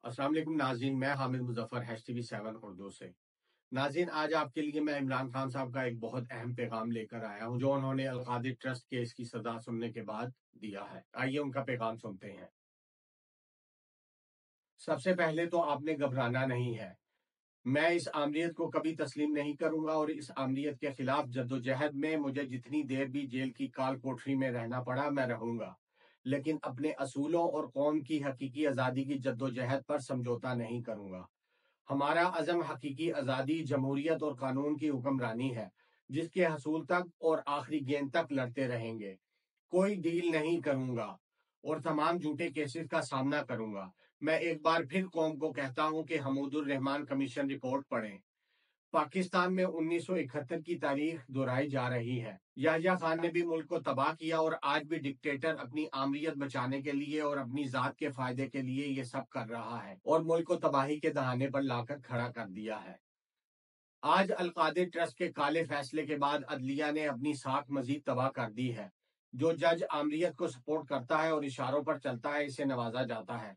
السلام علیکم ناظرین، میں حامد مظفر HTV7 اردو سے۔ ناظرین، آج آپ کے لیے میں عمران خان صاحب کا ایک بہت اہم پیغام لے کر آیا ہوں جو انہوں نے القادری ٹرسٹ کیس کی سزا سننے کے بعد دیا ہے۔ آئیے ان کا پیغام سنتے ہیں۔ سب سے پہلے تو آپ نے گھبرانا نہیں ہے۔ میں اس آمریت کو کبھی تسلیم نہیں کروں گا اور اس آمریت کے خلاف جدوجہد میں مجھے جتنی دیر بھی جیل کی کال کوٹری میں رہنا پڑا میں رہوں گا، لیکن اپنے اصولوں اور قوم کی حقیقی آزادی کی جدوجہد پر سمجھوتا نہیں کروں گا۔ ہمارا عزم حقیقی آزادی، جمہوریت اور قانون کی حکمرانی ہے، جس کے حصول تک اور آخری گیند تک لڑتے رہیں گے۔ کوئی ڈیل نہیں کروں گا اور تمام جھوٹے کیسز کا سامنا کروں گا۔ میں ایک بار پھر قوم کو کہتا ہوں کہ حمود الرحمان کمیشن رپورٹ پڑھیں۔ پاکستان میں 1971 کی تاریخ دہرائی جا رہی ہے۔ یحییٰ خان نے بھی ملک کو تباہ کیا اور آج بھی ڈکٹیٹر اپنی آمریت بچانے کے لیے اور اپنی ذات کے فائدے کے لیے یہ سب کر رہا ہے اور ملک کو تباہی کے دہانے پر لا کر کھڑا کر دیا ہے۔ آج القادری ٹرسٹ کے کالے فیصلے کے بعد عدلیہ نے اپنی ساکھ مزید تباہ کر دی ہے۔ جو جج آمریت کو سپورٹ کرتا ہے اور اشاروں پر چلتا ہے، اسے نوازا جاتا ہے۔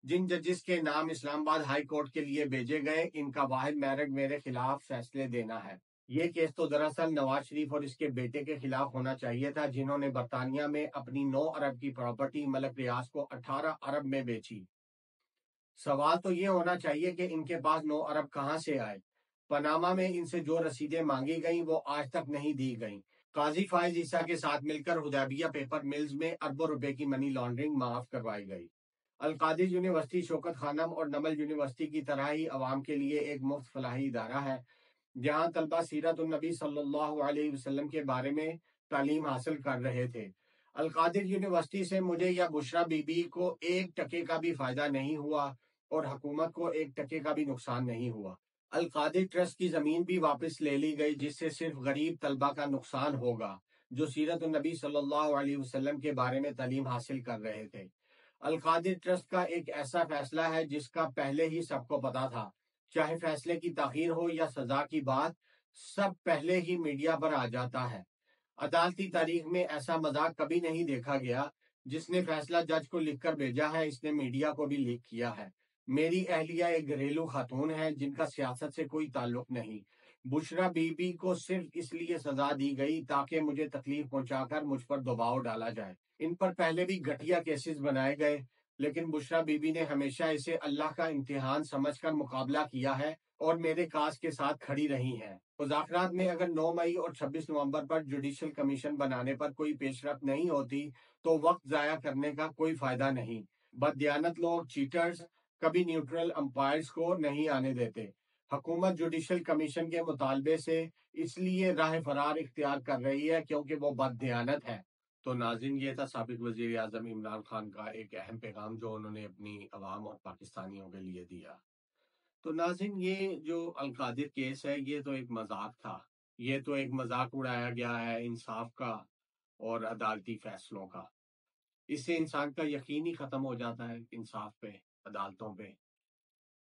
جن ججز کے نام اسلام آباد ہائی کورٹ کے لیے بھیجے گئے، ان کا واحد میرڈ میرے خلاف فیصلے دینا ہے۔ یہ کیس تو دراصل نواز شریف اور اس کے بیٹے کے خلاف ہونا چاہیے تھا، جنہوں نے برطانیہ میں اپنی 9 ارب کی پراپرٹی ملک ریاض کو 18 ارب میں بیچی۔ سوال تو یہ ہونا چاہیے کہ ان کے پاس 9 ارب کہاں سے آئے؟ پاناما میں ان سے جو رسیدیں مانگی گئیں وہ آج تک نہیں دی گئیں۔ قاضی فائز عیسیٰ کے ساتھ مل کر حدیبیہ پیپر ملز میں اربوں روپے کی منی لانڈرنگ معاف کروائی گئی۔ القادری یونیورسٹی شوکت خانم اور نمل یونیورسٹی کی طرح ہی عوام کے لیے ایک مفت فلاحی ادارہ ہے، جہاں طلبہ سیرت النبی صلی اللہ علیہ وسلم کے بارے میں تعلیم حاصل کر رہے تھے۔ القادری یونیورسٹی سے مجھے یا بشرا بی بی کو 1 ٹکے کا بھی فائدہ نہیں ہوا اور حکومت کو 1 ٹکے کا بھی نقصان نہیں ہوا۔ القادری ٹرسٹ کی زمین بھی واپس لے لی گئی، جس سے صرف غریب طلبہ کا نقصان ہوگا جو سیرت النبی صلی اللہ علیہ وسلم کے بارے میں تعلیم حاصل کر رہے تھے۔ القادری ٹرسٹ کا ایک ایسا فیصلہ ہے جس کا پہلے ہی سب کو پتا تھا۔ چاہے فیصلے کی تاخیر ہو یا سزا کی بات، سب پہلے ہی میڈیا پر آ جاتا ہے۔ عدالتی تاریخ میں ایسا مذاق کبھی نہیں دیکھا گیا۔ جس نے فیصلہ جج کو لکھ کر بھیجا ہے، اس نے میڈیا کو بھی لیک کیا ہے۔ میری اہلیہ ایک گھریلو خاتون ہے جن کا سیاست سے کوئی تعلق نہیں۔ بشرا بی بی کو صرف اس لیے سزا دی گئی تاکہ مجھے تکلیف پہنچا کر مجھ پر دباؤ ڈالا جائے۔ ان پر پہلے بھی گھٹیا کیسز بنائے گئے، لیکن بشرا بی بی نے ہمیشہ اسے اللہ کا امتحان سمجھ کر مقابلہ کیا ہے اور میرے کاز کے ساتھ کھڑی رہی ہیں۔ مذاکرات میں اگر 9 مئی اور 26 نومبر پر جوڈیشل کمیشن بنانے پر کوئی پیش رفت نہیں ہوتی تو وقت ضائع کرنے کا کوئی فائدہ نہیں۔ بددیانت لوگ، چیٹرز، کبھی نیوٹرل امپائرز کو نہیں آنے دیتے۔ حکومت جوڈیشل کمیشن کے مطالبے سے اس لیے راہ فرار اختیار کر رہی ہے کیونکہ وہ بددیانت ہے۔ تو ناظرین، یہ تھا سابق وزیر اعظم عمران خان کا ایک اہم پیغام جو انہوں نے اپنی عوام اور پاکستانیوں کے لیے دیا۔ تو ناظرین، یہ جو القادری کیس ہے یہ تو ایک مذاق تھا۔ یہ تو ایک مذاق اڑایا گیا ہے انصاف کا اور عدالتی فیصلوں کا۔ اس سے انسان کا یقین ہی ختم ہو جاتا ہے انصاف پہ، عدالتوں پہ۔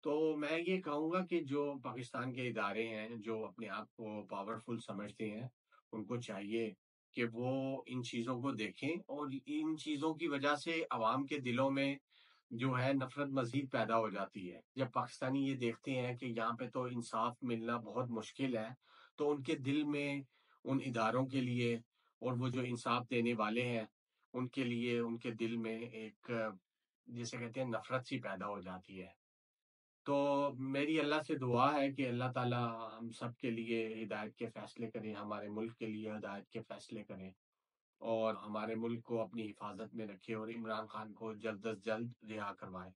تو میں یہ کہوں گا کہ جو پاکستان کے ادارے ہیں جو اپنے آپ کو پاورفل سمجھتے ہیں، ان کو چاہیے کہ وہ ان چیزوں کو دیکھیں، اور ان چیزوں کی وجہ سے عوام کے دلوں میں جو ہے نفرت مزید پیدا ہو جاتی ہے۔ جب پاکستانی یہ دیکھتے ہیں کہ یہاں پہ تو انصاف ملنا بہت مشکل ہے، تو ان کے دل میں ان اداروں کے لیے اور وہ جو انصاف دینے والے ہیں ان کے لیے ان کے دل میں ایک جسے کہتے ہیں نفرت سی پیدا ہو جاتی ہے۔ تو میری اللہ سے دعا ہے کہ اللہ تعالیٰ ہم سب کے لیے ہدایت کے فیصلے کریں، ہمارے ملک کے لیے ہدایت کے فیصلے کریں اور ہمارے ملک کو اپنی حفاظت میں رکھے اور عمران خان کو جلد از جلد رہا کروائے۔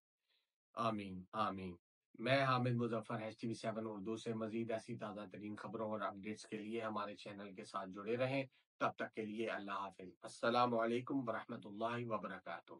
آمین آمین۔ میں حامد مظفر HTV7 اردو سے مزید ایسی تازہ ترین خبروں اور اپڈیٹس کے لیے ہمارے چینل کے ساتھ جڑے رہیں۔ تب تک کے لیے اللہ حافظ۔ السلام علیکم ورحمۃ اللہ وبرکاتہ۔